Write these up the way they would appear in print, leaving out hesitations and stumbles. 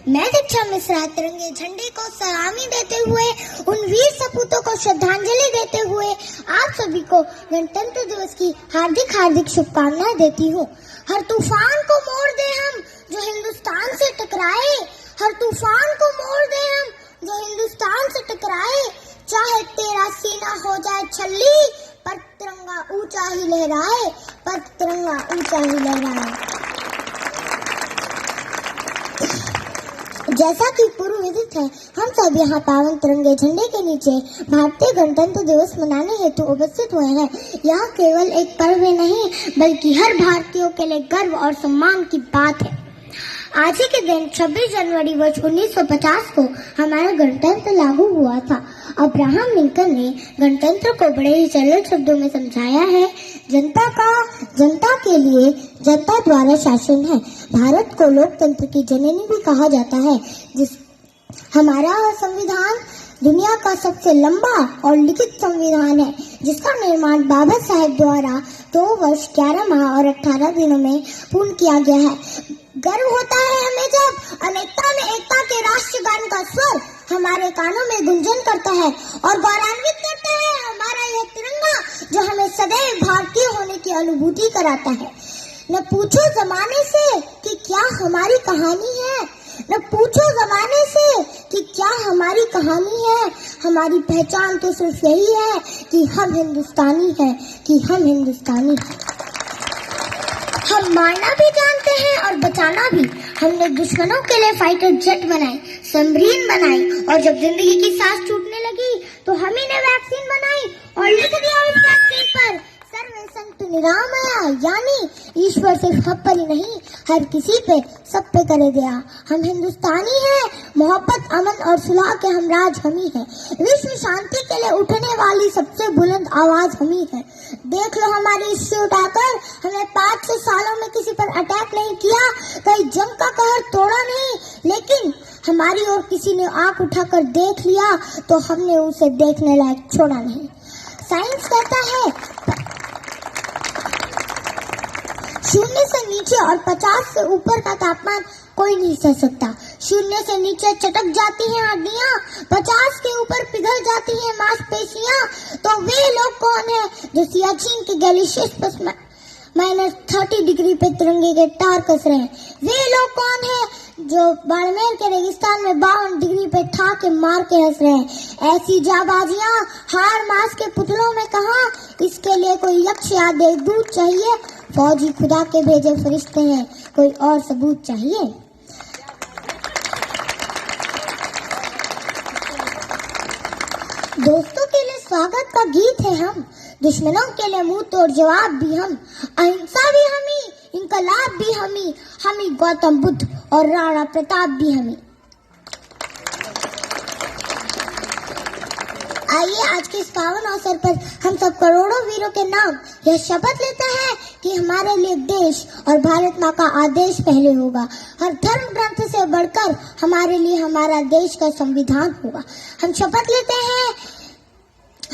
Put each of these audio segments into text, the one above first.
मैं दीक्षा मिश्रा तिरंगे झंडे को सलामी देते हुए उन वीर सपूतों को श्रद्धांजलि देते हुए आप सभी को गणतंत्र दिवस की हार्दिक हार्दिक शुभकामनाएं देती हूँ। हर तूफान को मोड़ दे हम जो हिंदुस्तान से टकराए, हर तूफान को मोड़ दे हम जो हिंदुस्तान से टकराए, चाहे तेरा सीना हो जाए छल्ली पर तिरंगा ऊंचा ही लहराए, पर तिरंगा ऊंचा ही लहराए। जैसा कि पूर्व विदित है, हम सब यहाँ पावन तिरंगे झंडे के नीचे भारतीय गणतंत्र दिवस मनाने हेतु उपस्थित हुए हैं। यह केवल एक पर्व नहीं बल्कि हर भारतीयों के लिए गर्व और सम्मान की बात है। आज ही के दिन 26 जनवरी वर्ष 1950 को हमारा गणतंत्र लागू हुआ था। अब्राहम लिंकन ने गणतंत्र को बड़े ही सरल शब्दों में समझाया है, जनता के लिए जनता द्वारा शासन है। भारत को लोकतंत्र की जननी भी कहा जाता है। हमारा संविधान दुनिया का सबसे लंबा और लिखित संविधान है, जिसका निर्माण बाबा साहेब द्वारा 2 वर्ष 11 माह और 18 दिनों में पूर्ण किया गया है। गर्व होता है हमें जब अनेकता में एकता के राष्ट्रगान का स्वर हमारे कानों में गुंजन करता है और गौरवान्वित करता है हमारा यह तिरंगा जो हमें सदैव भारतीय होने की अनुभूति कराता है। न पूछो जमाने से कि क्या हमारी कहानी है, न पूछो जमाने से कि क्या हमारी कहानी है। हमारी पहचान तो सिर्फ यही है कि हम हिंदुस्तानी हैं, कि हम हिंदुस्तानी हैं। हम मारना भी जानते हैं और बचाना भी। हमने दुश्मनों के लिए फाइटर जेट बनाए, सबमरीन बनाई और जब जिंदगी की सांस छूटने लगी तो हम ही ने वैक्सीन बनाई और लिख दिया उस वैक्सीन पर सर्वे संत निरामया, यानी ईश्वर सिर्फ हम पर ही नहीं हर किसी पे सब पे करे दया। हम हिंदुस्तानी हैं, मोहब्बत अमन और सुलह के हमराज हम ही हैं। विश्व शांति के लिए उठने वाली सबसे बुलंद आवाज हम ही है। देख लो हमारी इससे उठाकर, हमने 500 सालों में किसी पर अटैक नहीं किया, कहीं जंग का कहर तोड़ा नहीं, लेकिन हमारी ओर किसी ने आंख उठाकर देख लिया तो हमने उसे देखने लायक छोड़ा नहीं। साइंस कहता है 0 से नीचे और 50 से ऊपर का तापमान कोई नहीं सह सकता। 0 से नीचे चटक जाती हैं हड्डियां, 50 के ऊपर पिघल जाती हैं मांसपेशियां। तो वे लोग कौन है जो सियाचिन के ग्लेशियर्स पर -30 डिग्री पे तिरंगे के तार कस रहे हैं? वे लोग कौन है जो बाड़मेर के रेगिस्तान में 52 डिग्री पे ठा के मार के हंस रहे हैं? ऐसी जाबाजियां हार मास के पुतलों में कहां? इसके लिए कोई यक्ष या देवदूत चाहिए? फौजी खुदा के भेजे फरिश्ते हैं, कोई और सबूत चाहिए? दोस्तों के लिए स्वागत का गीत है हम, दुश्मनों के लिए मुंह तोड़ जवाब भी हम, अहिंसा भी हमी, इनकलाब भी हमी गौतम बुद्ध और राणा प्रताप भी हमी। आइए आज के इस पावन अवसर पर हम सब करोड़ों वीरों के नाम यह शपथ लेते हैं कि हमारे लिए देश और भारत माँ का आदेश पहले होगा। हर धर्म ग्रंथ से बढ़कर हमारे लिए हमारा देश का संविधान होगा। हम शपथ लेते हैं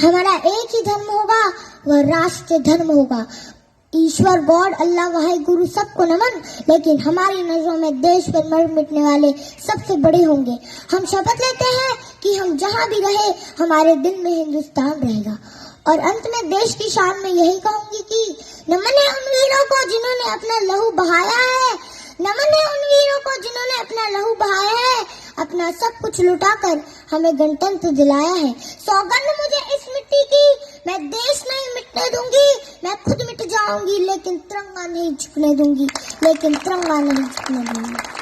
हमारा एक ही धर्म होगा, वह राष्ट्र धर्म होगा। ईश्वर गॉड अल्लाह वाहे गुरु सबको नमन, लेकिन हमारी नजरों में देश पर मर मिटने वाले सबसे बड़े होंगे। हम शपथ लेते हैं कि हम जहां भी रहे हमारे दिल में हिंदुस्तान रहेगा। और अंत में देश की शान में यही कहूंगी कि नमन है उन वीरों को जिन्होंने अपना लहू बहाया है, नमन है उन वीरों को जिन्होंने अपना लहू बहाया है, अपना सब कुछ लुटाकर हमें गणतंत्र दिलाया है। सौगंध मुझे इस मिट्टी की, मैं देश नहीं मिटने दूंगी, मैं खुद मिट जाऊंगी लेकिन तिरंगा नहीं झुकने दूंगी, लेकिन तिरंगा नहीं झुकने दूंगी।